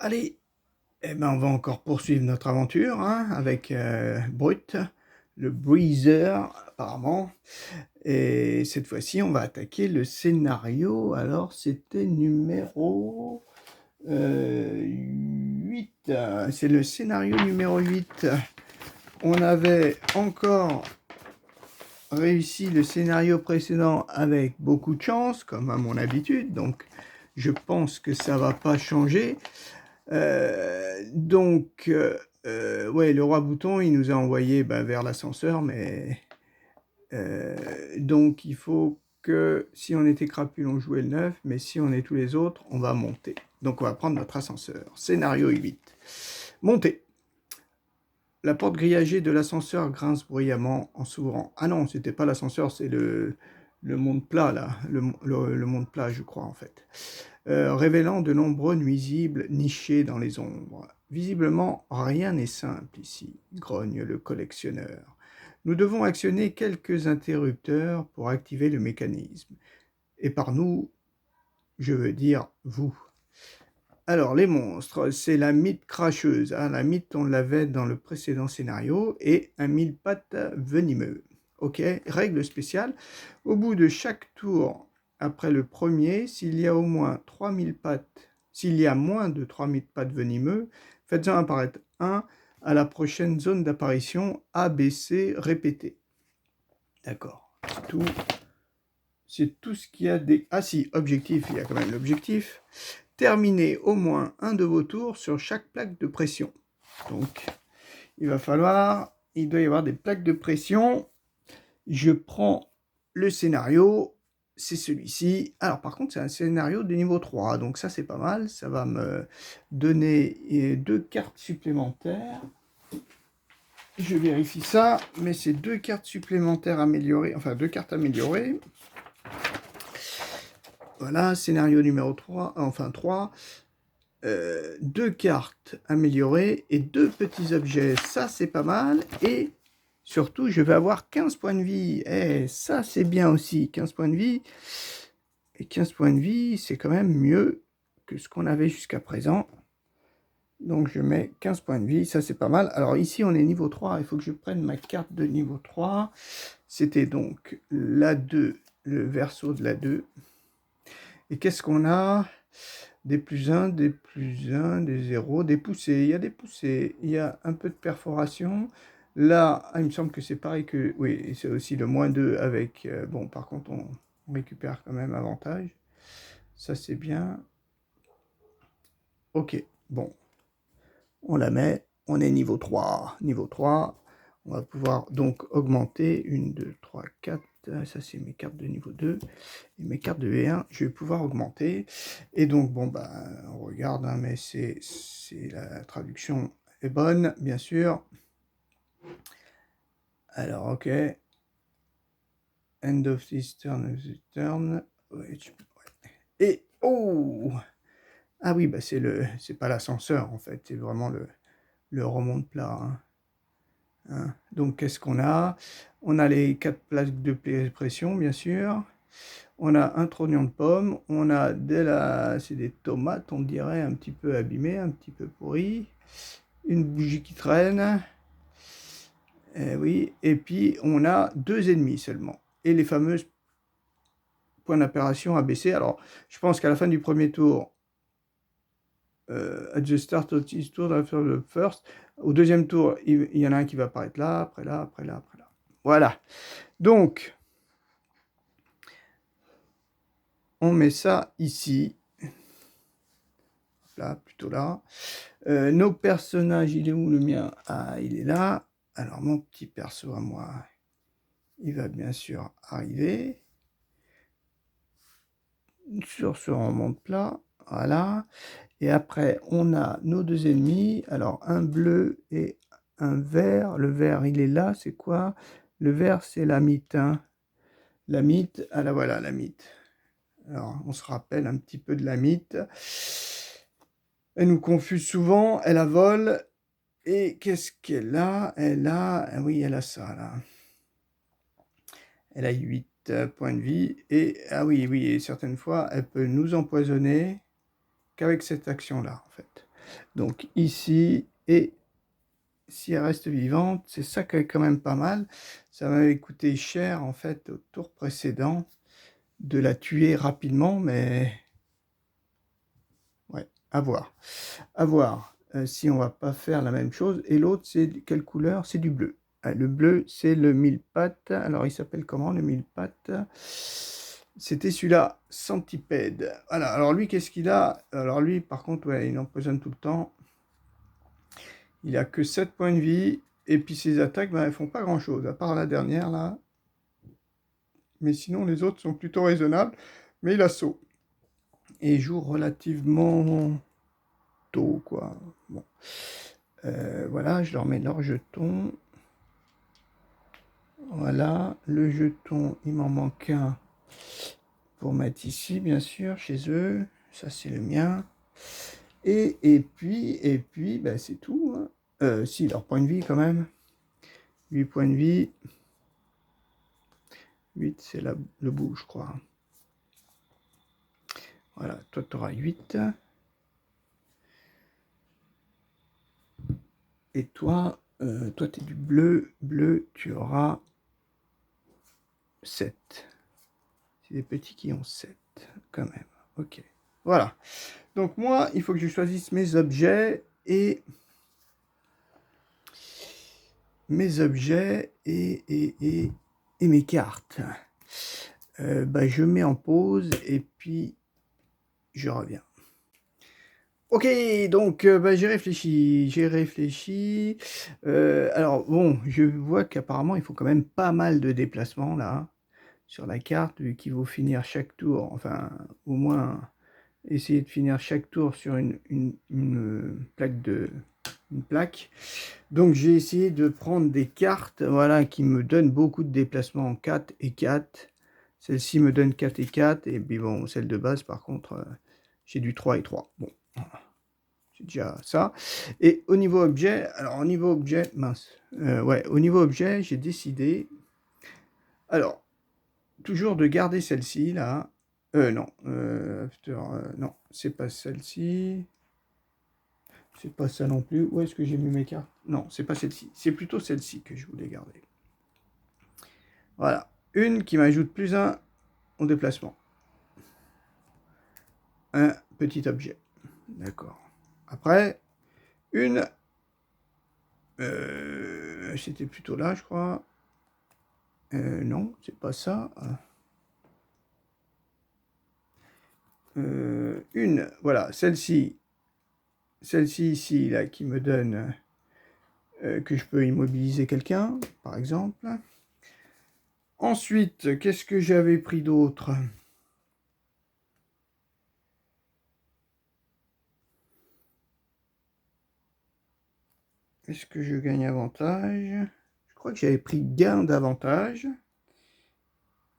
Allez, eh ben, on va encore poursuivre notre aventure hein, avec Brut, le Breezer apparemment. Et cette fois-ci, on va attaquer le scénario. Alors, c'était numéro 8. C'est le scénario numéro 8. On avait encore réussi le scénario précédent avec beaucoup de chance, comme à mon habitude. Donc, je pense que ça va pas changer. Ouais, le roi Bouton, il nous a envoyé vers l'ascenseur, mais donc il faut que si on était crapule, on jouait le 9, mais si on est tous les autres, on va monter. Donc on va prendre notre ascenseur. Scénario 8. Monter. La porte grillagée de l'ascenseur grince bruyamment en s'ouvrant. Ah non, c'était pas l'ascenseur, c'est le monde plat, là. Le monde plat, je crois, en fait. Révélant de nombreux nuisibles nichés dans les ombres. Visiblement, rien n'est simple ici, grogne le collectionneur. Nous devons actionner quelques interrupteurs pour activer le mécanisme. Et par nous, je veux dire vous. Alors, les monstres, c'est la mythe cracheuse. Hein, la mythe, on l'avait dans le précédent scénario, et un mille-pattes venimeux. Ok, règle spéciale. Au bout de chaque tour, après le premier, s'il y a au moins 3000 pattes, s'il y a moins de 3000 pattes venimeux, faites-en apparaître un à la prochaine zone d'apparition ABC répétée. D'accord. C'est tout ce qu'il y a des... Ah si, objectif, il y a quand même l'objectif. Terminez au moins un de vos tours sur chaque plaque de pression. Donc, il doit y avoir des plaques de pression. Je prends le scénario, c'est celui-ci. Alors par contre, c'est un scénario de niveau 3, donc ça c'est pas mal. Ça va me donner 2 cartes supplémentaires. Je vérifie ça, mais c'est 2 cartes supplémentaires améliorées, enfin 2 cartes améliorées. Voilà, scénario numéro 3, enfin 3. 2 cartes améliorées et 2 petits objets. Ça, c'est pas mal. Et surtout, je vais avoir 15 points de vie. Et ça, c'est bien aussi. 15 points de vie. Et 15 points de vie, c'est quand même mieux que ce qu'on avait jusqu'à présent. Donc, je mets 15 points de vie. Ça, c'est pas mal. Alors, ici, on est niveau 3. Il faut que je prenne ma carte de niveau 3. C'était donc la 2, le verso de la 2. Et qu'est-ce qu'on a ? Des plus 1, des plus 1, des 0, des poussées. Il y a des poussées. Il y a un peu de perforation. Là, il me semble que c'est pareil que... Oui, c'est aussi le moins 2 avec... bon, par contre, on récupère quand même avantage. Ça, c'est bien. Ok, bon. On la met. On est niveau 3. Niveau 3. On va pouvoir donc augmenter. 1, 2, 3, 4. Ça, c'est mes cartes de niveau 2. Et mes cartes de V1, je vais pouvoir augmenter. Et donc, bon, on regarde, hein, mais c'est la traduction est bonne, bien sûr. Alors, ok. End of this turn, Ouais. Et, oh! Ah oui, c'est pas l'ascenseur, en fait. C'est vraiment le remonte plat. Hein. Donc, qu'est-ce qu'on a? On a les 4 plaques de pression, bien sûr. On a un trognon de pomme, on a c'est des tomates, on dirait, un petit peu abîmées, un petit peu pourries. Une bougie qui traîne. Oui, et puis on a 2 ennemis seulement. Et les fameuses points d'apparition ABC. Alors, je pense qu'à la fin du premier tour, at the start of this tour, after the first, au deuxième tour, il y en a un qui va apparaître là, après là, après là, après là. Voilà. Donc, on met ça ici. Là, plutôt là. Nos personnages, il est où le mien? Ah, il est là. Alors, mon petit perso à moi, il va bien sûr arriver. Sur ce remonte plat. Voilà. Et après, on a nos 2 ennemis. Alors, un bleu et un vert. Le vert, il est là. C'est quoi? Le vert, c'est la mythe. Hein. La mythe. Ah là, voilà, la mythe. Alors, on se rappelle un petit peu de la mythe. Elle nous confuse souvent. Elle a vole. Et qu'est-ce qu'elle a? Elle a... Oui, elle a ça, là. Elle a 8 points de vie. Et, ah oui, et certaines fois, elle peut nous empoisonner qu'avec cette action-là, en fait. Donc ici, et si elle reste vivante, c'est ça qui est quand même pas mal. Ça m'avait coûté cher en fait au tour précédent de la tuer rapidement, mais ouais, à voir. À voir si on va pas faire la même chose. Et l'autre, c'est quelle couleur? C'est du bleu. Le bleu, c'est le mille pattes. Alors, il s'appelle comment le mille pattes? C'était celui-là, Centipède. Voilà, alors lui, qu'est-ce qu'il a? Alors lui, par contre, ouais, il empoisonne tout le temps. Il a que 7 points de vie. Et puis ses attaques, ben, elles font pas grand-chose, à part la dernière, là. Mais sinon, les autres sont plutôt raisonnables. Mais il a saut. Et il joue relativement tôt, quoi. Bon. Voilà, je leur mets leur jeton. Voilà, le jeton, il m'en manque un pour mettre ici, bien sûr, chez eux. Ça, c'est le mien. Et puis, ben, c'est tout. Hein. Si, leur point de vie, quand même. 8 points de vie. 8, c'est le bout, je crois. Voilà, toi, tu auras 8. Et toi, toi, tu es du bleu. Bleu, tu auras 7. C'est des petits qui ont 7, quand même. Ok. Voilà. Donc moi, il faut que je choisisse mes objets et mes cartes. Bah, je mets en pause et puis je reviens. Ok, donc bah, j'ai réfléchi. Alors bon, je vois qu'apparemment il faut quand même pas mal de déplacements là sur la carte, vu qu'il faut finir chaque tour, enfin au moins essayer de finir chaque tour sur une plaque. Donc j'ai essayé de prendre des cartes, voilà, qui me donnent beaucoup de déplacements en 4 et 4. Celle-ci me donne 4 et 4, et puis bon, celle de base par contre, j'ai du 3 et 3. Bon, c'est déjà ça. Et au niveau objet, alors au niveau objet, mince, ouais, au niveau objet, j'ai décidé, alors, toujours de garder celle-ci là. Non, non, c'est pas celle-ci. C'est pas ça non plus. Où est-ce que j'ai mis mes cartes? Non, c'est pas celle-ci. C'est plutôt celle-ci que je voulais garder. Voilà. Une qui m'ajoute plus un au déplacement. Un petit objet. D'accord. Après, une... c'était plutôt là, je crois. Non, c'est pas ça. Une, voilà, celle-ci. Celle-ci ici, là, qui me donne que je peux immobiliser quelqu'un, par exemple. Ensuite, qu'est-ce que j'avais pris d'autre? Est-ce que je gagne avantage? Je crois que j'avais pris gain d'avantage.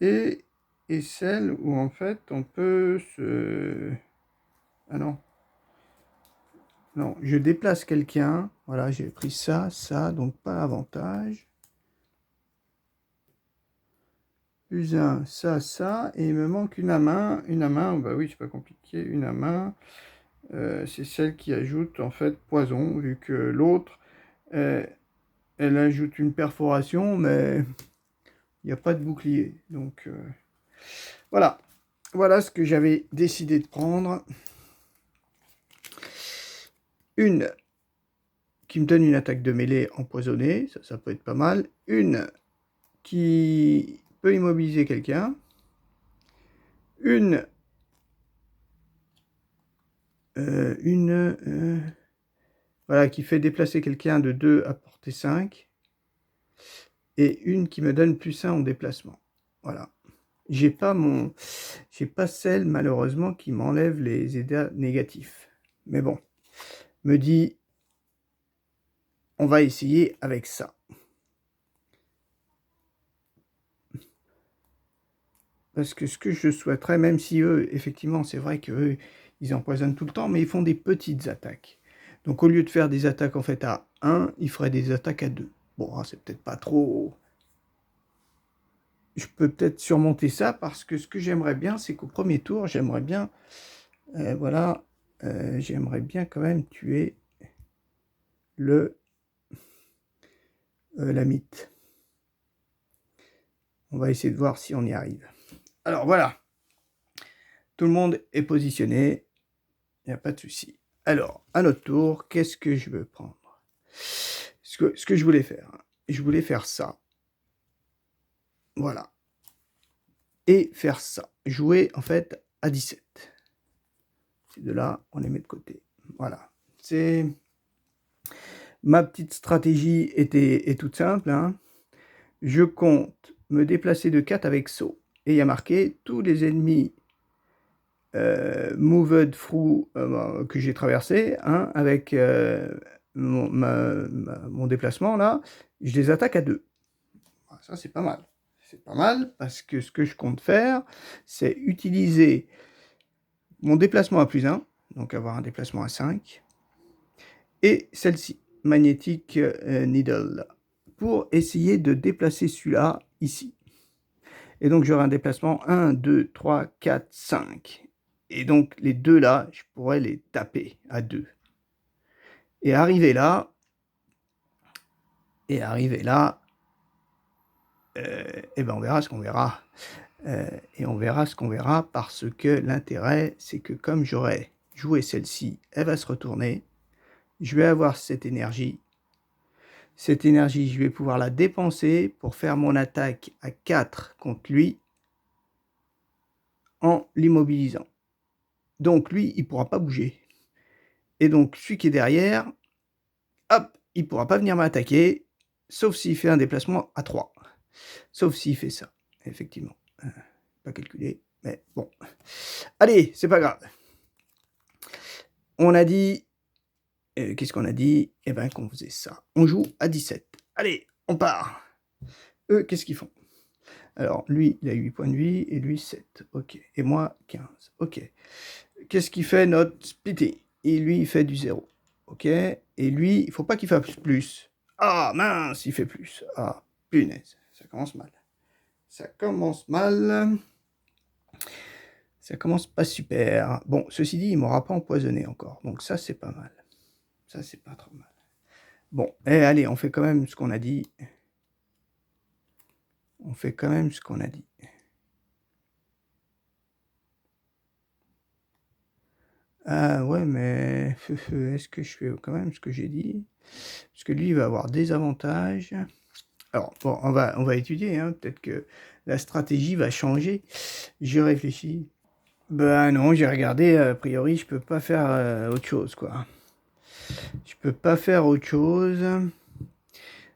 Et celle où en fait on peut se... Ah non. Non, je déplace quelqu'un. Voilà, j'ai pris ça, donc pas avantage. Plus un, ça. Et il me manque une à main. Une à main, bah oui, c'est pas compliqué. Une à main. C'est celle qui ajoute en fait poison, vu que l'autre, elle ajoute une perforation, mais il n'y a pas de bouclier. Donc voilà. Voilà ce que j'avais décidé de prendre. Une qui me donne une attaque de mêlée empoisonnée, ça peut être pas mal. Une qui peut immobiliser quelqu'un. Une voilà, qui fait déplacer quelqu'un de 2 à portée 5. Et une qui me donne plus 1 en déplacement. Voilà. J'ai pas celle, malheureusement, qui m'enlève les états négatifs. Mais bon, me dit, on va essayer avec ça. Parce que ce que je souhaiterais, même si eux, effectivement, c'est vrai qu'eux, ils empoisonnent tout le temps, mais ils font des petites attaques. Donc au lieu de faire des attaques en fait à 1, ils feraient des attaques à 2. Bon, c'est peut-être pas trop... Je peux peut-être surmonter ça, parce que ce que j'aimerais bien, c'est qu'au premier tour, j'aimerais bien, voilà, j'aimerais bien quand même tuer le mythe. On va essayer de voir si on y arrive. Alors voilà, tout le monde est positionné, il n'y a pas de souci. Alors, à notre tour, qu'est-ce que je veux prendre? Ce que je voulais faire, je voulais faire ça. Voilà. Et faire ça. Jouer en fait à 17. Ces deux-là, on les met de côté. Voilà. C'est... Ma petite stratégie est toute simple. Hein. Je compte me déplacer de 4 avec saut. Et il y a marqué tous les ennemis moved through que j'ai traversé hein, avec mon déplacement là, je les attaque à 2. Ça c'est pas mal. C'est pas mal parce que ce que je compte faire, c'est utiliser mon déplacement à +1, donc avoir un déplacement à 5, et celle-ci, Magnetic Needle, pour essayer de déplacer celui-là ici. Et donc j'aurai un déplacement 1, 2, 3, 4, 5. Et donc les deux là, je pourrais les taper à 2. Et arriver là, et ben on verra ce qu'on verra. Et on verra ce qu'on verra parce que l'intérêt, c'est que comme j'aurai joué celle-ci, elle va se retourner. Je vais avoir cette énergie. Cette énergie, je vais pouvoir la dépenser pour faire mon attaque à 4 contre lui en l'immobilisant. Donc lui, il ne pourra pas bouger. Et donc celui qui est derrière, hop, il ne pourra pas venir m'attaquer, sauf s'il fait un déplacement à 3. Sauf s'il fait ça, effectivement. Pas calculé, mais bon. Allez, c'est pas grave. On a dit... qu'est-ce qu'on a dit? Eh ben qu'on faisait ça. On joue à 17. Allez, on part. Eux, qu'est-ce qu'ils font? Alors, lui, il a 8 points de vie, et lui, 7. Ok. Et moi, 15. Ok. Qu'est-ce qu'il fait, notre Splitty? Et lui, il fait du 0. Ok. Et lui, il ne faut pas qu'il fasse plus. Ah, mince, il fait plus. Ah, punaise. Ça commence mal. Ça commence mal. Ça commence pas super. Bon, ceci dit, il ne m'aura pas empoisonné encore. Donc ça, c'est pas mal. Ça, c'est pas trop mal. Bon, allez, on fait quand même ce qu'on a dit. On fait quand même ce qu'on a dit. Ah ouais, mais est-ce que je fais quand même ce que j'ai dit? Parce que lui, il va avoir des avantages. Alors, bon, on va étudier. Hein. Peut-être que la stratégie va changer. J'y réfléchis. Ben non, j'ai regardé. A priori, je peux pas faire autre chose, quoi. Je peux pas faire autre chose.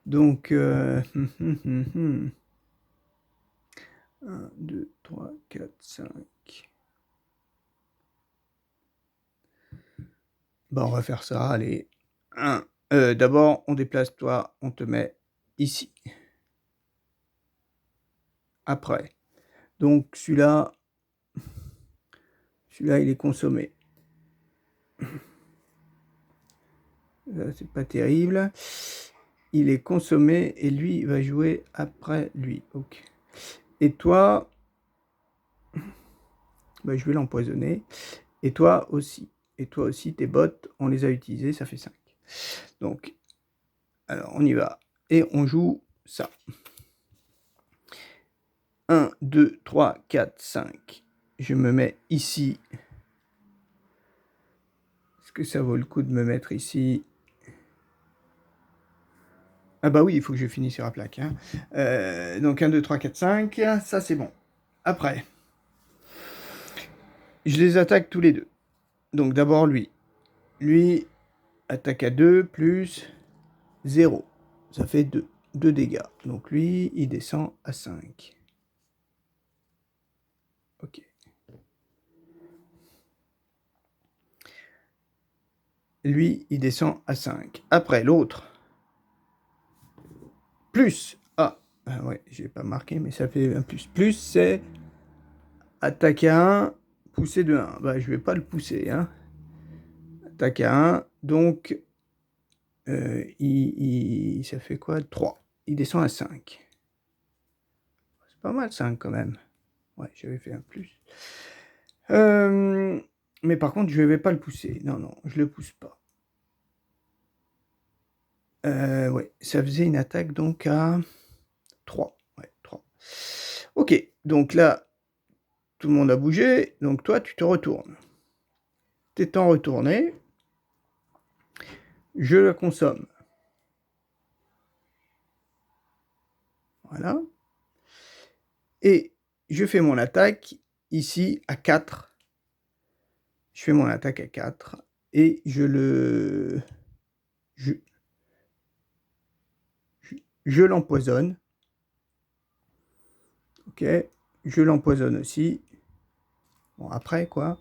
Donc, 1, 2, 3, 4, 5. Bon, on va faire ça, allez. D'abord, on déplace toi, on te met ici. Après. Donc, celui-là, il est consommé. C'est pas terrible. Il est consommé et lui, il va jouer après lui. Ok. Et toi, bah, je vais l'empoisonner. Et toi aussi. Et toi aussi, tes bottes, on les a utilisées, ça fait 5. Donc, alors, on y va. Et on joue ça. 1, 2, 3, 4, 5. Je me mets ici. Est-ce que ça vaut le coup de me mettre ici? Ah bah oui, il faut que je finisse sur la plaque. Hein. Donc 1, 2, 3, 4, 5. Ça, c'est bon. Après, je les attaque tous les deux. Donc d'abord lui. Lui, attaque à 2 plus 0. Ça fait 2. 2 dégâts. Donc lui, il descend à 5. Ok. Lui, il descend à 5. Après, l'autre. Plus. Ah ouais, j'ai pas marqué, mais ça fait un plus. Plus, c'est attaque à 1, pousser de 1. Bah, je vais pas le pousser. Hein. Attaque à 1. Donc, ça fait quoi? 3. Il descend à 5. C'est pas mal 5 quand même. Ouais, j'avais fait un plus. Mais par contre, je ne vais pas le pousser. Non, non, je ne le pousse pas. Ouais, ça faisait une attaque donc à 3. Ouais, 3. Ok, donc là, tout le monde a bougé. Donc toi, tu te retournes. T'étant retourné, je la consomme. Voilà. Et je fais mon attaque ici à 4. Je fais mon attaque à 4 et je l'empoisonne. Ok, je l'empoisonne aussi. Bon, après, quoi.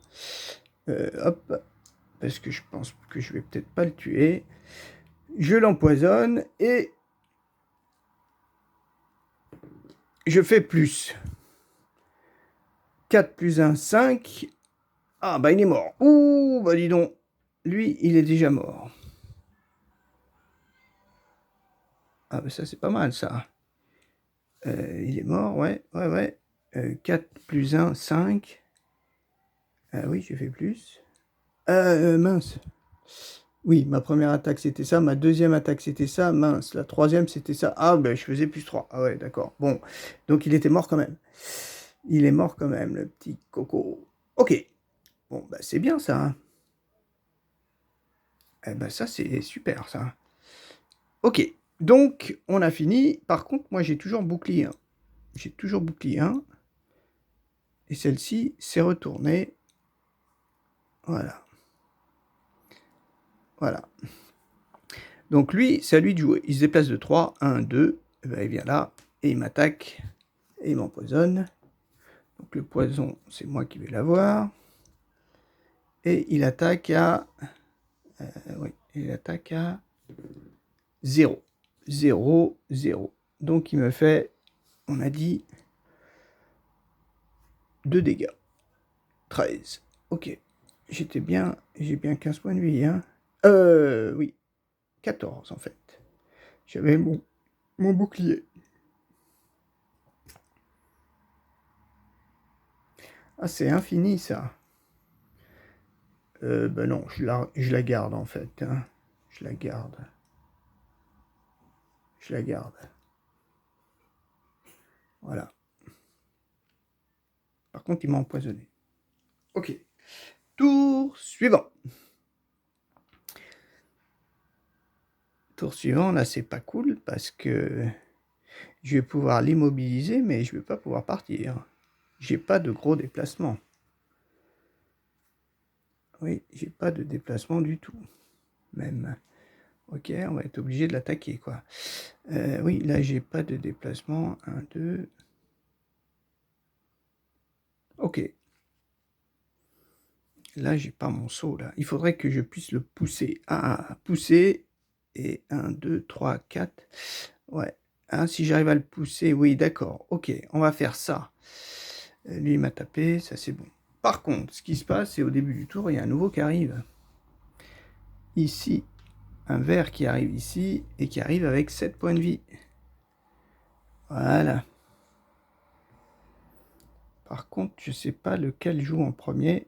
Hop, parce que je pense que je vais peut-être pas le tuer. Je l'empoisonne et je fais plus. 4 plus 1, 5. Ah, bah il est mort. Ouh, bah dis donc. Lui, il est déjà mort. Ah, bah ça, c'est pas mal, ça. Il est mort, ouais, ouais, ouais. 4 plus 1, 5. Ah oui, j'ai fait plus. Mince. Oui, ma première attaque, c'était ça. Ma deuxième attaque, c'était ça. Mince. La troisième, c'était ça. Ah, ben, je faisais plus 3. Ah ouais, d'accord. Bon. Donc, il était mort quand même. Il est mort quand même, le petit coco. Ok. Bon, bah, c'est bien, ça. Hein. Eh ben, ça, c'est super, ça. Ok. Donc, on a fini. Par contre, moi, j'ai toujours bouclier 1. J'ai toujours bouclier 1. Et celle-ci s'est retournée. Voilà. Voilà. Donc lui, c'est à lui de jouer. Il se déplace de 3, 1, 2. Et ben, il vient là et il m'attaque et il m'empoisonne. Donc le poison, c'est moi qui vais l'avoir. Et il attaque à... oui, il attaque à 0. 0, 0. Donc il me fait, on a dit, 2 dégâts. 13. Ok. J'ai bien 15 points de vie. Hein. Oui. 14 en fait. J'avais mon bouclier. Ah, c'est infini ça. Ben non, je la garde en fait. Hein. Je la garde. Je la garde. Voilà. Par contre, il m'a empoisonné. Ok. Tour suivant. Tour suivant, là, c'est pas cool parce que je vais pouvoir l'immobiliser, mais je vais pas pouvoir partir. J'ai pas de gros déplacement. Oui, j'ai pas de déplacement du tout. Même. Ok, on va être obligé de l'attaquer, quoi. Oui, là, j'ai pas de déplacement. 1, 2. Ok. Là, j'ai pas mon saut, là. Il faudrait que je puisse le pousser. Ah, pousser. Et 1, 2, 3, 4. Ouais. Hein, si j'arrive à le pousser, oui, d'accord. Ok, on va faire ça. Lui, il m'a tapé, ça c'est bon. Par contre, ce qui se passe, c'est au début du tour, il y a un nouveau qui arrive. Ici, un vert qui arrive ici, et qui arrive avec 7 points de vie. Voilà. Par contre, je sais pas lequel joue en premier.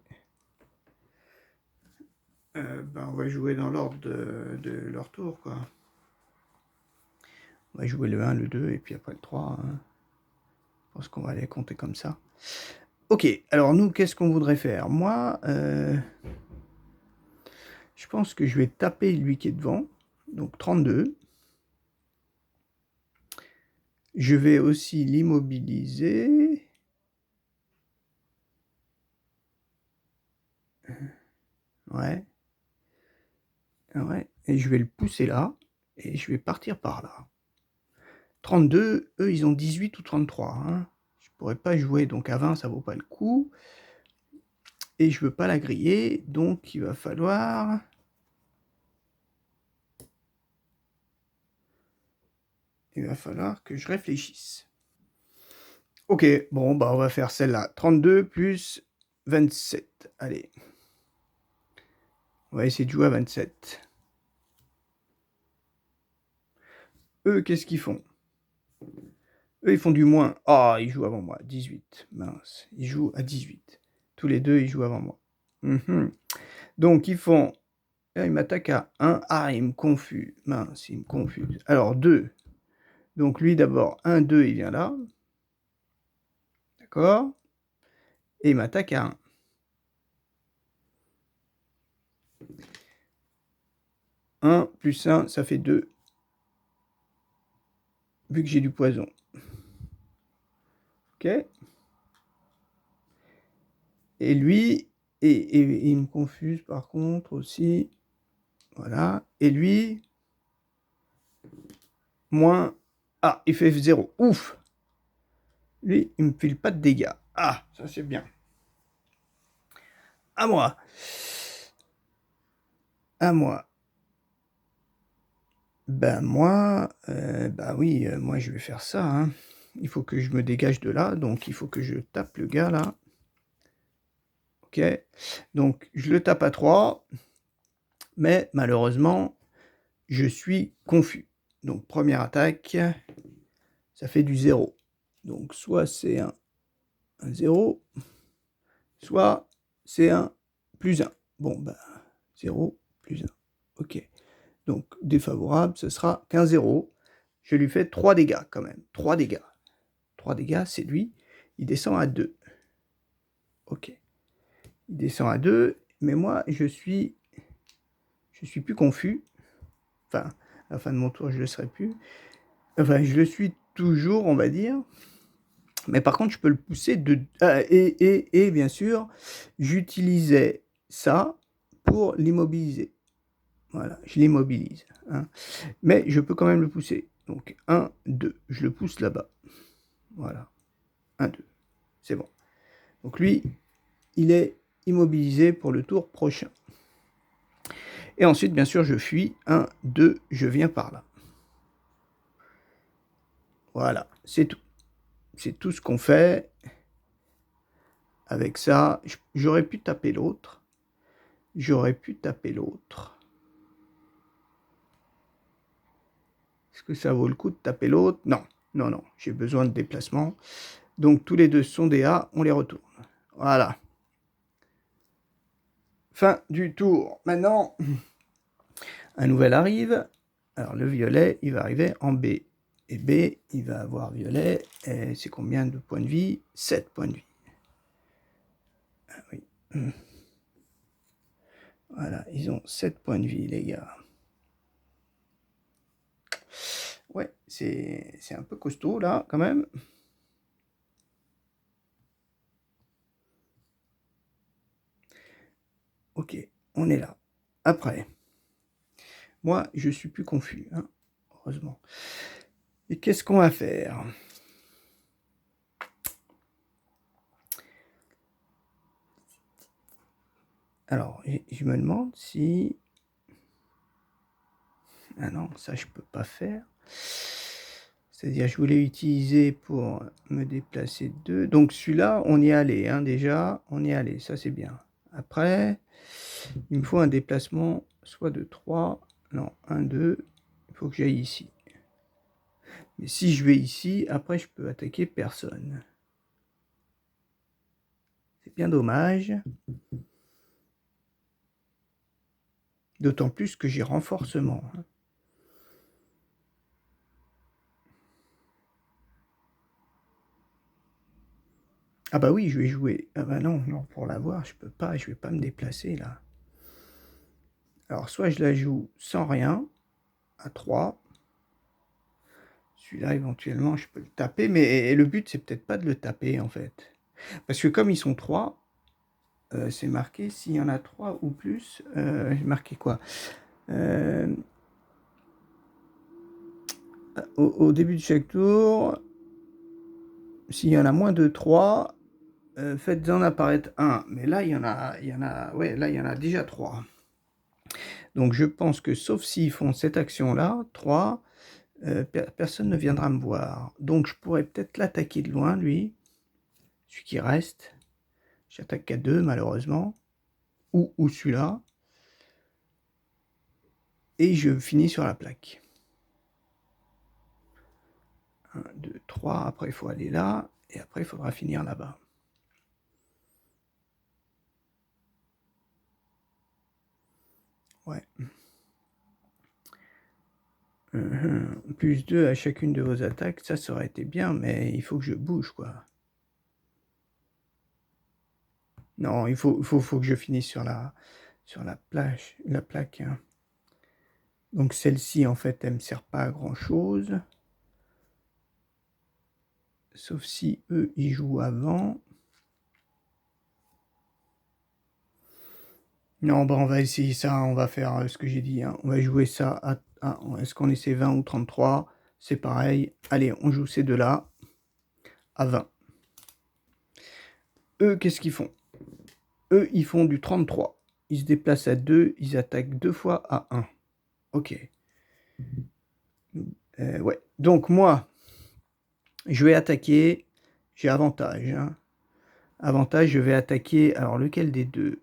Ben, on va jouer dans l'ordre de leur tour, quoi. On va jouer le 1, le 2, et puis après le 3. Hein. Je pense qu'on va les compter comme ça. Ok, alors nous, qu'est-ce qu'on voudrait faire? Moi, je pense que je vais taper lui qui est devant, donc 32. Je vais aussi l'immobiliser. Ouais. Ouais. Et je vais le pousser là, et je vais partir par là. 32, eux, ils ont 18 ou 33. Hein. Je pourrais pas jouer, donc à 20, ça vaut pas le coup. Et je veux pas la griller, donc il va falloir... Il va falloir que je réfléchisse. Ok, bon, bah on va faire celle-là. 32 plus 27. Allez. On va essayer de jouer à 27. Eux, qu'est-ce qu'ils font? Eux, ils font du moins. Ah, ils jouent avant moi. 18. Mince. Ils jouent à 18. Tous les deux, ils jouent avant moi. Donc ils font... Là, il m'attaque à 1. Ah, il me confuse. Mince, il me confuse. Alors 2. Donc lui d'abord, 1, 2, il vient là. D'accord? Et il m'attaque à 1. Un plus 1, ça fait 2. Vu que j'ai du poison. Ok? Et lui, et il me confuse par contre aussi. Voilà. Et lui, moins... Ah, il fait 0. Ouf! Lui, il me file pas de dégâts. Ah, ça c'est bien. À moi. À moi. Ben moi, bah oui, moi je vais faire ça, hein. Il faut que je me dégage de là, donc il faut que je tape le gars là. Ok, donc je le tape à 3, mais malheureusement, je suis confus. Donc première attaque, ça fait du 0. Donc soit c'est un 0, soit c'est un plus 1. Bon, ben 0 plus 1. Ok, donc défavorable, ce sera qu'un 0. Je lui fais 3 dégâts quand même, 3 dégâts. 3 dégâts, c'est lui. Il descend à 2. Ok. Il descend à 2, mais moi, je suis plus confus. Enfin, à la fin de mon tour, je ne le serai plus. Enfin, je le suis toujours, on va dire. Mais par contre, je peux le pousser de... et bien sûr, j'utilisais ça pour l'immobiliser. Voilà, je l'immobilise. Hein. Mais je peux quand même le pousser. Donc, 1, 2. Je le pousse là-bas. Voilà. 1, 2. C'est bon. Donc lui, il est immobilisé pour le tour prochain. Et ensuite, bien sûr, je fuis. 1, 2, je viens par là. Voilà, c'est tout. C'est tout ce qu'on fait. Avec ça, j'aurais pu taper l'autre. J'aurais pu taper l'autre. Est-ce que ça vaut le coup de taper l'autre? Non, non, non. J'ai besoin de déplacement. Donc, tous les deux sont des A, on les retourne. Voilà. Fin du tour. Maintenant, un nouvel arrive. Alors, le violet, il va arriver en B. Et B, il va avoir violet. Et c'est combien de points de vie? 7 points de vie. Ah oui. Voilà, ils ont 7 points de vie, les gars. Ouais, c'est un peu costaud, là, quand même. Ok, on est là. Après, moi, je suis plus confus, hein, heureusement. Et qu'est-ce qu'on va faire? Alors, je me demande si... Ah non, ça, je peux pas faire. C'est-à-dire, je voulais utiliser pour me déplacer 2. Donc, celui-là, on y est allé, hein, déjà. On y est allé, ça, c'est bien. Après, il me faut un déplacement soit de 3... Non, 1, 2. Il faut que j'aille ici. Mais si je vais ici, après, je peux attaquer personne. C'est bien dommage. D'autant plus que j'ai renforcement. Ah bah oui, je vais jouer. Ah bah non, non, pour l'avoir, je peux pas, je vais pas me déplacer là. Alors soit je la joue sans rien, à 3. Celui-là, éventuellement, je peux le taper, mais le but, c'est peut-être pas de le taper, en fait. Parce que comme ils sont 3, c'est marqué, s'il y en a 3 ou plus, j'ai marqué quoi? Au début de chaque tour, s'il y en a moins de 3, faites-en apparaître un. Mais là, ouais, là, il y en a déjà 3. Donc je pense que sauf s'ils font cette action-là, 3, personne ne viendra me voir. Donc je pourrais peut-être l'attaquer de loin, lui, celui qui reste. J'attaque qu'à 2, malheureusement. Ou celui-là. Et je finis sur la plaque. 1, 2, 3. Après, il faut aller là. Et après, il faudra finir là-bas. Ouais. Plus 2 à chacune de vos attaques, ça aurait été bien, mais il faut que je bouge, quoi. Non, il faut que je finisse sur la plaque, hein. Donc celle-ci, en fait, elle me sert pas à grand-chose. Sauf si eux, ils jouent avant. Non, bah on va essayer ça, on va faire ce que j'ai dit, hein. On va jouer ça est-ce qu'on essaie 20 ou 33? C'est pareil. Allez, on joue ces deux-là à 20. Eux, qu'est-ce qu'ils font? Eux, ils font du 33. Ils se déplacent à 2, ils attaquent 2 fois à 1. Ok. Ouais. Donc moi, je vais attaquer. J'ai avantage, hein. Avantage, je vais attaquer. Alors, lequel des deux?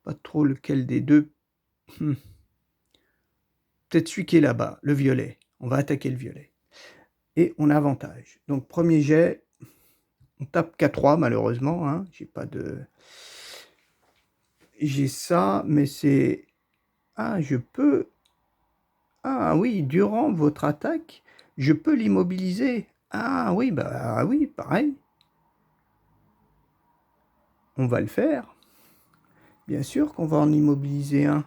Pas trop lequel des deux. Peut-être celui qui est là-bas, le violet. On va attaquer le violet. Et on a avantage. Donc, premier jet, on tape K3, malheureusement, hein. J'ai pas de... J'ai ça, mais c'est... Ah, je peux... Ah oui, durant votre attaque, je peux l'immobiliser. Ah oui, bah oui, pareil. On va le faire. Bien sûr qu'on va en immobiliser un.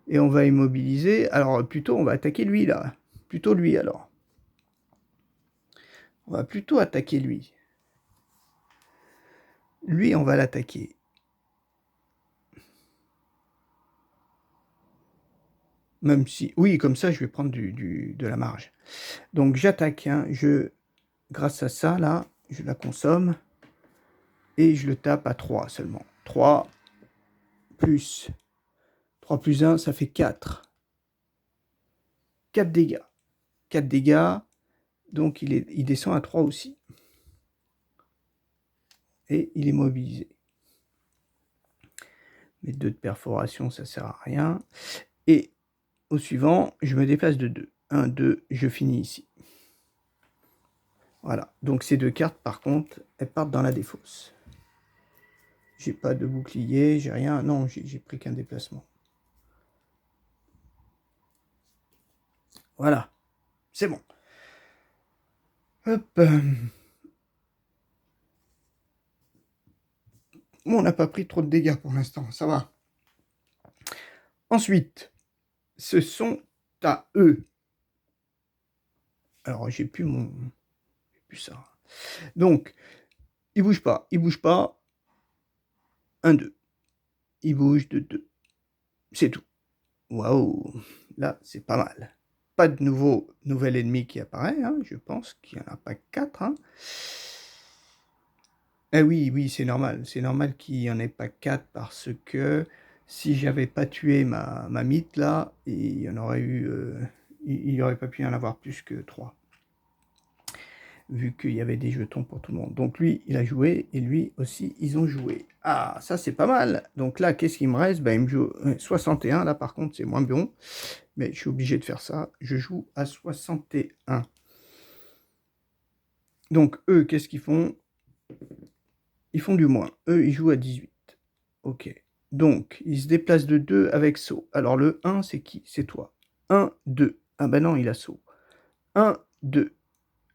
Et on va immobiliser... Alors, plutôt, on va attaquer lui, là. Plutôt lui, alors. On va plutôt attaquer lui. Lui, on va l'attaquer. Même si... Oui, comme ça, je vais prendre de la marge. Donc, j'attaque, hein. Grâce à ça, là, je la consomme. Et je le tape à 3 seulement. 3 plus 1, ça fait 4. 4 dégâts. 4 dégâts. Donc, il descend à 3 aussi. Et il est mobilisé. Mais 2 de perforation, ça sert à rien. Et au suivant, je me déplace de 2. 1, 2, je finis ici. Voilà. Donc, ces deux cartes, par contre, elles partent dans la défausse. J'ai pas de bouclier, j'ai rien. Non, j'ai pris qu'un déplacement. Voilà. C'est bon. Hop. Bon, on n'a pas pris trop de dégâts pour l'instant, ça va. Ensuite, ce sont à eux. Alors, j'ai plus ça. Donc, il bouge pas, 1, 2. Il bouge de 2. C'est tout. Waouh, là, c'est pas mal. Pas de nouvel ennemi qui apparaît, hein. Je pense qu'il n'y en a pas 4, hein. Eh oui, c'est normal. C'est normal qu'il n'y en ait pas 4 parce que si j'avais pas tué ma mythe, là, il y en aurait eu... il n'y aurait pas pu y en avoir plus que 3. Vu qu'il y avait des jetons pour tout le monde. Donc lui, il a joué, et lui aussi, ils ont joué. Ah, ça c'est pas mal. Donc là, qu'est-ce qu'il me reste? Ben, il me joue 61, là par contre, c'est moins bon. Mais je suis obligé de faire ça. Je joue à 61. Donc eux, qu'est-ce qu'ils font? Ils font du moins. Eux, ils jouent à 18. Ok. Donc, ils se déplacent de 2 avec saut. Alors le 1, c'est qui? C'est toi. 1, 2. Ah ben non, il a saut. 1, 2.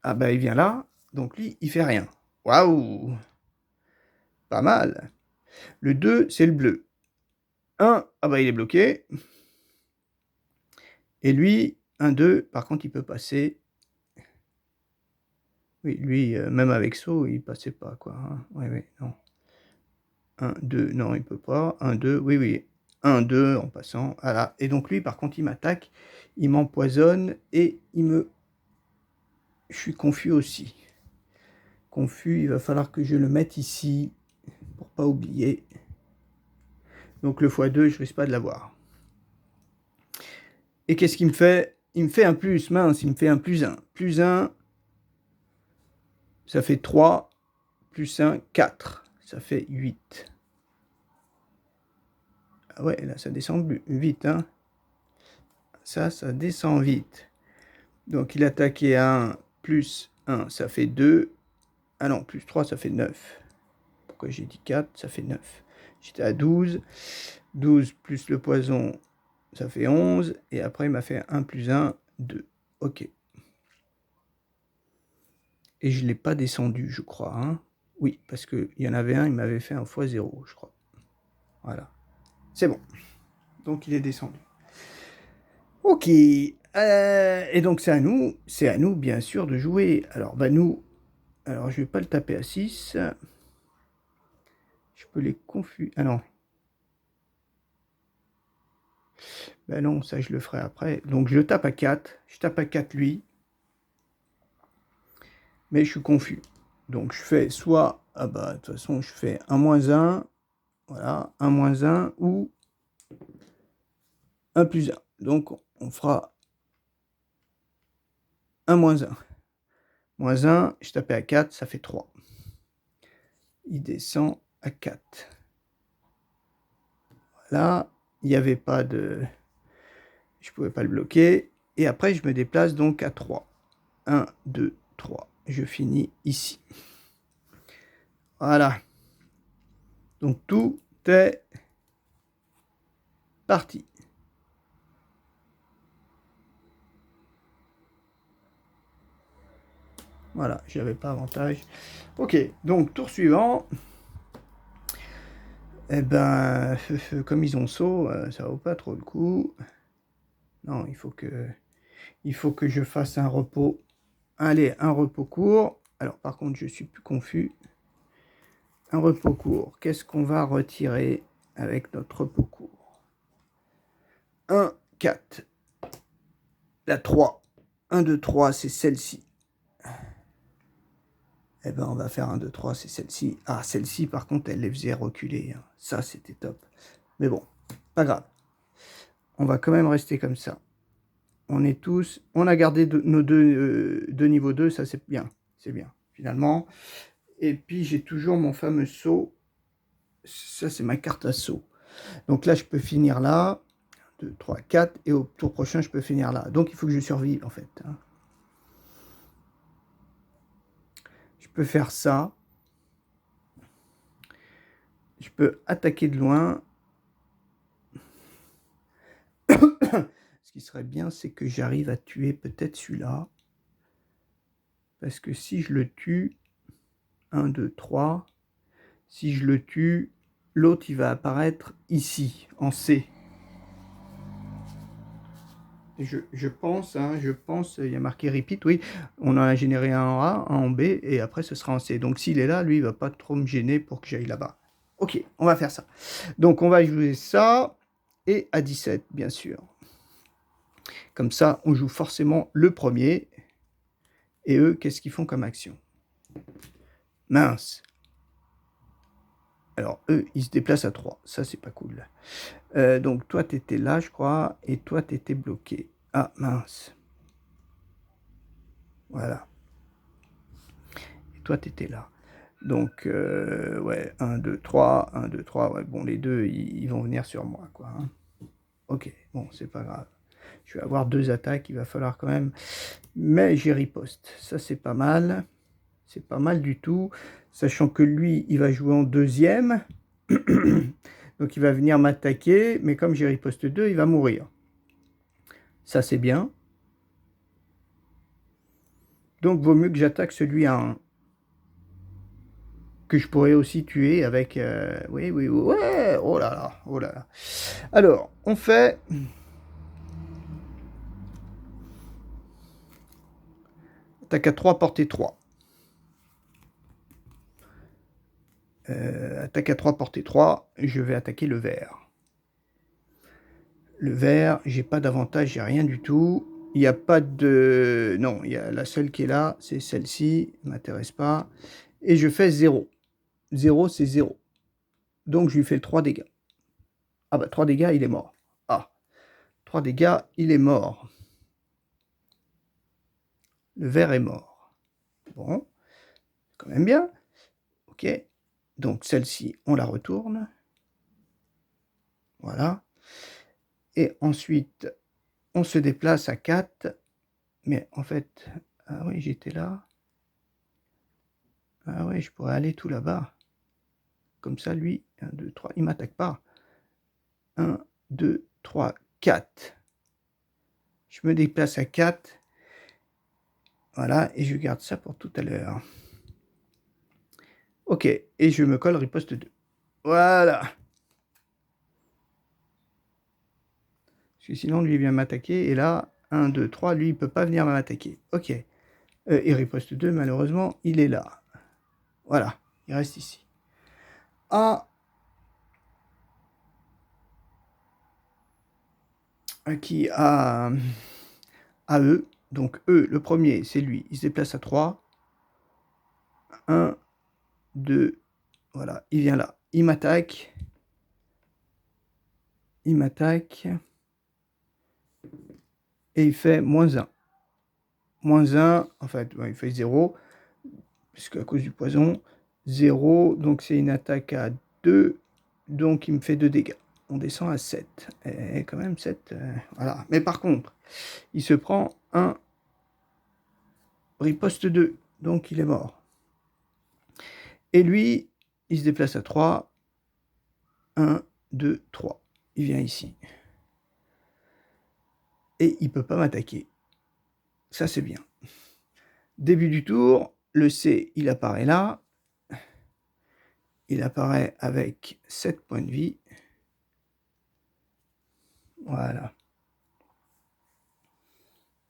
Ah ben il vient là. Donc lui, il fait rien. Waouh! Pas mal. Le 2, c'est le bleu. 1, ah bah il est bloqué. Et lui, 1, 2, par contre, il peut passer. Oui, lui, même avec saut, il passait pas, quoi. Hein. Oui, non. 1, 2, non, il peut pas. 1, 2, oui. 1, 2, en passant. Voilà. Et donc lui, par contre, il m'attaque, il m'empoisonne et il me... Je suis confus aussi. Confus, il va falloir que je le mette ici, pour pas oublier. Donc le x2, je risque pas de l'avoir. Et qu'est-ce qu'il me fait? Il me fait un plus, mince, il me fait un plus 1. Plus 1, ça fait 3, plus 1, 4. Ça fait 8. Ah ouais, là, ça descend vite, hein. Ça descend vite. Donc, il attaquait à 1, plus 1, ça fait 2. Ah non, plus 3, ça fait 9. pourquoi j'ai dit 4, ça fait 9. J'étais à 12. 12 plus le poison, ça fait 11. Et après, il m'a fait 1 plus 1, 2. Ok. Et je ne l'ai pas descendu, je crois. Hein. Oui, parce qu'il y en avait un, il m'avait fait un x0, je crois. Voilà. C'est bon. Donc, il est descendu. Ok. Et donc, c'est à nous, bien sûr, de jouer. Alors, nous... Alors, je vais pas le taper à 6. Je peux les confuser. Ah non. Ben non, ça, je le ferai après. Donc, je tape à 4. Je tape à 4, lui. Mais je suis confus. Donc, je fais soit... Ah bah, de toute façon, je fais 1 moins 1. Voilà, 1 moins 1 ou 1 plus 1. Donc, on fera 1 moins 1. Moins 1, je tapais à 4, ça fait 3. Il descend à 4. Voilà, il n'y avait pas de... Je ne pouvais pas le bloquer. Et après, je me déplace donc à 3. 1, 2, 3. Je finis ici. Voilà. Donc, tout est parti. Voilà, j'avais pas avantage. Ok, donc tour suivant. Eh ben, comme ils ont saut, ça vaut pas trop le coup. Non, il faut que je fasse un repos. Allez, un repos court. Alors, par contre, je suis plus confus. Un repos court. Qu'est-ce qu'on va retirer avec notre repos court? 1, 4. La 3. 1, 2, 3, c'est celle-ci. Eh ben, on va faire 1, 2, 3, c'est celle-ci. Ah, celle-ci, par contre, elle les faisait reculer. Hein. Ça, c'était top. Mais bon, pas grave. On va quand même rester comme ça. On est tous... On a gardé nos deux niveaux 2, ça, c'est bien. C'est bien, finalement. Et puis, j'ai toujours mon fameux saut. Ça, c'est ma carte à saut. Donc là, je peux finir là. 2, 3, 4. Et au tour prochain, je peux finir là. Donc, il faut que je survive, en fait. Hein. Je peux faire ça. Je peux attaquer de loin. Ce qui serait bien, c'est que j'arrive à tuer peut-être celui-là. Parce que si je le tue... 1, 2, 3... Si je le tue, l'autre, il va apparaître ici, en C. Je pense, il y a marqué repeat, oui, on en a généré un en A, un en B, et après ce sera en C. Donc s'il est là, lui, il va pas trop me gêner pour que j'aille là-bas. Ok, on va faire ça. Donc on va jouer ça, et à 17, bien sûr. Comme ça, on joue forcément le premier. Et eux, qu'est-ce qu'ils font comme action? Mince. Alors, eux, ils se déplacent à 3. Ça, c'est pas cool. Donc, toi, tu étais là, je crois, et toi, tu étais bloqué. Ah, mince. Voilà. Et toi, tu étais là. Donc, ouais, 1, 2, 3, 1, 2, 3. Ouais, bon, les deux, ils vont venir sur moi, quoi. Hein. Ok, bon, c'est pas grave. Je vais avoir 2 attaques, il va falloir quand même... Mais j'y riposte. Ça, c'est pas mal. C'est pas mal du tout. Sachant que lui, il va jouer en deuxième. Donc, il va venir m'attaquer. Mais comme j'ai riposte 2, il va mourir. Ça, c'est bien. Donc, vaut mieux que j'attaque celui à 1. Que je pourrais aussi tuer avec... Oui, oui, ouais. Oh là là, oh là là. Alors, on fait... Attaque à 3, portée 3. Attaque à 3, portée 3. Je vais attaquer le vert. Le vert, j'ai pas d'avantage, j'ai rien du tout. Il n'y a pas de... Non, il y a la seule qui est là, c'est celle-ci, ne m'intéresse pas. Et je fais 0. 0, c'est 0. Donc, je lui fais 3 dégâts. Ah bah, 3 dégâts, il est mort. Ah, 3 dégâts, il est mort. Le vert est mort. Bon, quand même bien. Ok, donc celle-ci, on la retourne. Voilà. Et ensuite, on se déplace à 4. Mais en fait, ah oui, j'étais là. Ah oui, je pourrais aller tout là-bas. Comme ça, lui, 1, 2, 3, il m'attaque pas. 1, 2, 3, 4. Je me déplace à 4. Voilà, et je garde ça pour tout à l'heure. Ok, et je me colle riposte 2. Voilà. Parce que sinon, lui, il vient m'attaquer. Et là, 1, 2, 3, lui, il peut pas venir m'attaquer. Ok. Et riposte 2, malheureusement, il est là. Voilà, il reste ici. A. Qui a E. Donc E, le premier, c'est lui. Il se déplace à 3. 1, 2, voilà, il vient là. Il m'attaque. Il m'attaque. Et il fait -1. -1, en fait, il fait 0. Puisque à cause du poison. 0, donc c'est une attaque à 2. Donc il me fait 2 dégâts. On descend à 7. Et quand même 7, voilà. Mais par contre, il se prend un riposte 2. Donc il est mort. Et lui, il se déplace à 3. 1, 2, 3. Il vient ici. Et il ne peut pas m'attaquer. Ça, c'est bien. Début du tour, le C, il apparaît là. Il apparaît avec 7 points de vie. Voilà.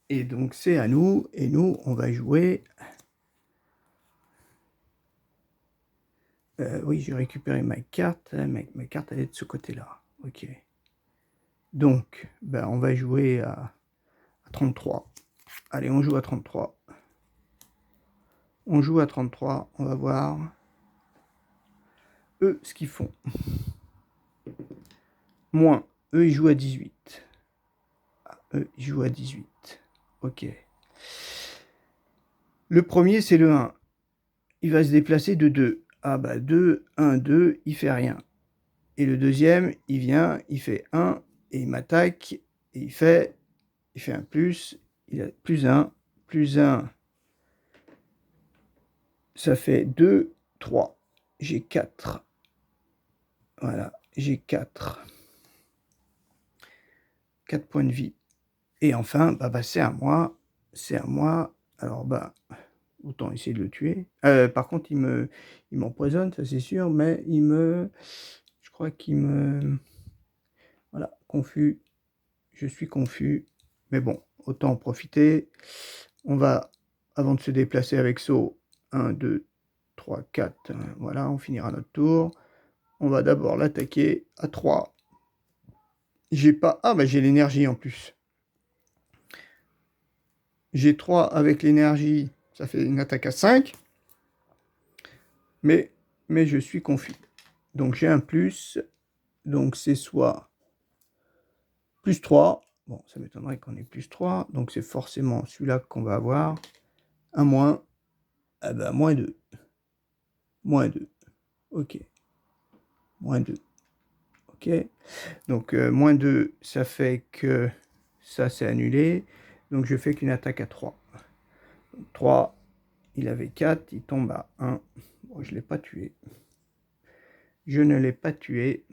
Et donc, c'est à nous. Et nous, on va jouer... oui, j'ai récupéré ma carte. Ma carte, elle est de ce côté-là. Ok. Donc, ben, on va jouer à 33. Allez, on joue à 33. On joue à 33. On va voir eux ce qu'ils font. Moins. Eux, ils jouent à 18. Eux, ils jouent à 18. Ok. Le premier, c'est le 1. Il va se déplacer de 2. Ah bah 2, 1, 2, il fait rien. Et le deuxième, il vient, il fait 1, et il m'attaque, et il fait un plus, il a plus 1, ça fait 2, 3. J'ai 4. Voilà, j'ai 4. 4 points de vie. Et enfin, bah c'est à moi. C'est à moi. Alors, bah, autant essayer de le tuer. Par contre, il m'empoisonne, ça c'est sûr, mais je crois qu'il me... Voilà, confus. Je suis confus. Mais bon, autant en profiter. On va, avant de se déplacer avec saut, 1, 2, 3, 4. Voilà, on finira notre tour. On va d'abord l'attaquer à 3. J'ai pas... Ah, bah j'ai l'énergie en plus. J'ai 3 avec l'énergie, ça fait une attaque à 5. Mais je suis confus. Donc j'ai un plus. Donc c'est soit plus 3. Bon, ça m'étonnerait qu'on ait plus 3. Donc c'est forcément celui-là qu'on va avoir. Un moins. Ah ben, moins 2. Moins 2. Ok. Moins 2. Ok. Donc moins 2, ça fait que ça c'est annulé. Donc je fais qu'une attaque à 3. 3, il avait 4, il tombe à 1. Bon, je ne l'ai pas tué. Je ne l'ai pas tué.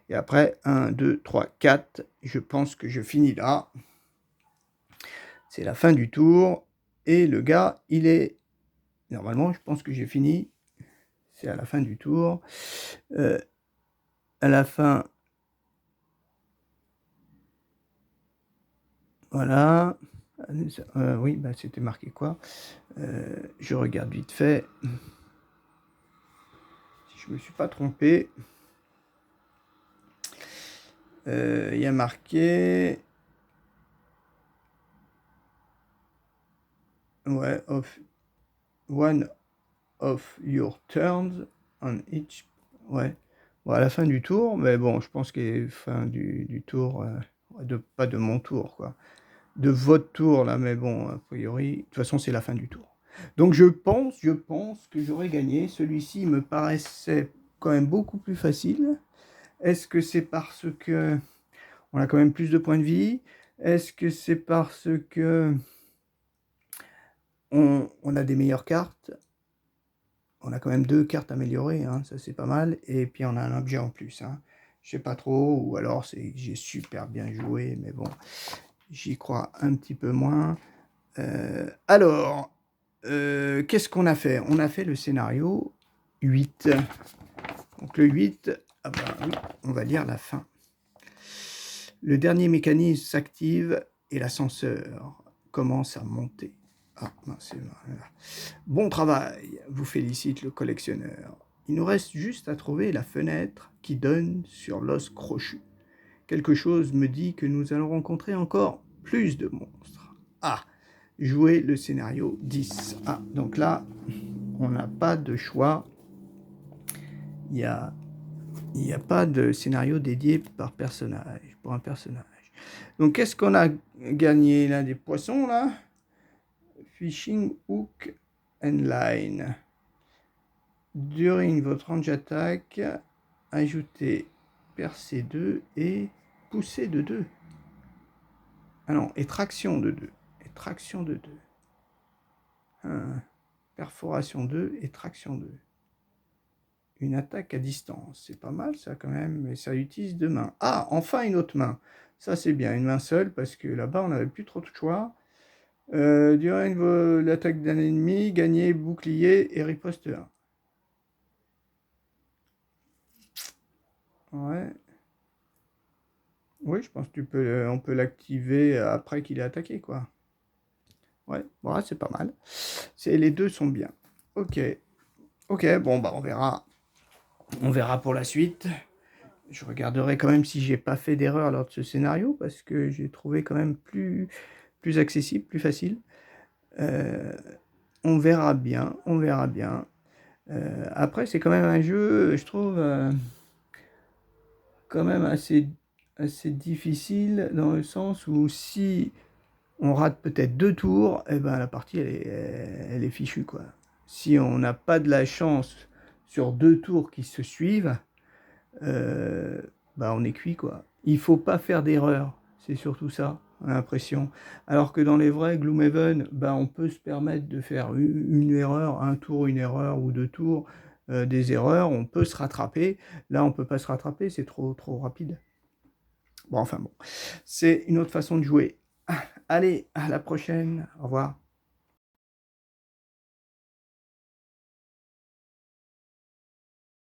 Et après, 1, 2, 3, 4. Je pense que je finis là. C'est la fin du tour. Et le gars, il est... Normalement, je pense que j'ai fini. C'est à la fin du tour. À la fin... Voilà. Oui, bah, c'était marqué quoi? Je regarde vite fait. Si je ne me suis pas trompé. Il y a marqué... Ouais, one of your turns on each... Ouais. Bon, à la fin du tour, mais bon, je pense qu'il est fin du tour, pas de mon tour, quoi. De votre tour, là, mais bon, a priori, de toute façon, c'est la fin du tour. Donc, je pense que j'aurais gagné. Celui-ci me paraissait quand même beaucoup plus facile. Est-ce que c'est parce que on a quand même plus de points de vie? Est-ce que c'est parce que on a des meilleures cartes? on a quand même 2 cartes améliorées, hein, ça c'est pas mal. Et puis on a un objet en plus. Hein. Je sais pas trop, ou alors c'est que j'ai super bien joué, mais bon, j'y crois un petit peu moins. Alors, qu'est-ce qu'on a fait? On a fait le scénario 8. Donc le 8, ah ben, oui, on va lire la fin. Le dernier mécanisme s'active et l'ascenseur commence à monter. Ah, c'est voilà. Bon travail, vous félicite le collectionneur. Il nous reste juste à trouver la fenêtre qui donne sur l'os crochu. Quelque chose me dit que nous allons rencontrer encore plus de monstres. Ah, jouer le scénario 10. Ah, donc là, on n'a pas de choix. Il n'y a pas de scénario dédié par personnage, pour un personnage. Donc, qu'est-ce qu'on a gagné là? Des poissons, là? Fishing hook and line. During votre range attaque, ajoutez percée 2 et poussée de 2. Ah non, et traction de 2. Et traction de 2. Perforation 2 et traction 2. Une attaque à distance. C'est pas mal ça quand même, mais ça utilise 2 mains. Ah, enfin une autre main. Ça c'est bien, une main seule, parce que là-bas on n'avait plus trop de choix. Durant l'attaque d'un ennemi, gagnez bouclier et riposte 1. Ouais. Oui, je pense que on peut l'activer après qu'il ait attaqué, quoi. Ouais, bon, c'est pas mal. Les deux sont bien. Ok. Ok, bon, bah on verra. On verra pour la suite. Je regarderai quand même si j'ai pas fait d'erreur lors de ce scénario, parce que j'ai trouvé quand même plus accessible, plus facile. On verra bien, on verra bien. Après, c'est quand même un jeu, je trouve, quand même assez difficile, dans le sens où si on rate peut-être 2 tours, et ben la partie elle est fichue, quoi. Si on n'a pas de la chance sur 2 tours qui se suivent, bah on est cuit, quoi. Il faut pas faire d'erreur, c'est surtout ça, l'impression. Alors que dans les vrais Gloomhaven, bah on peut se permettre de faire une erreur, un tour, une erreur ou 2 tours, des erreurs, on peut se rattraper. Là, on peut pas se rattraper, c'est trop rapide. Bon, enfin bon, c'est une autre façon de jouer. Allez, à la prochaine, au revoir.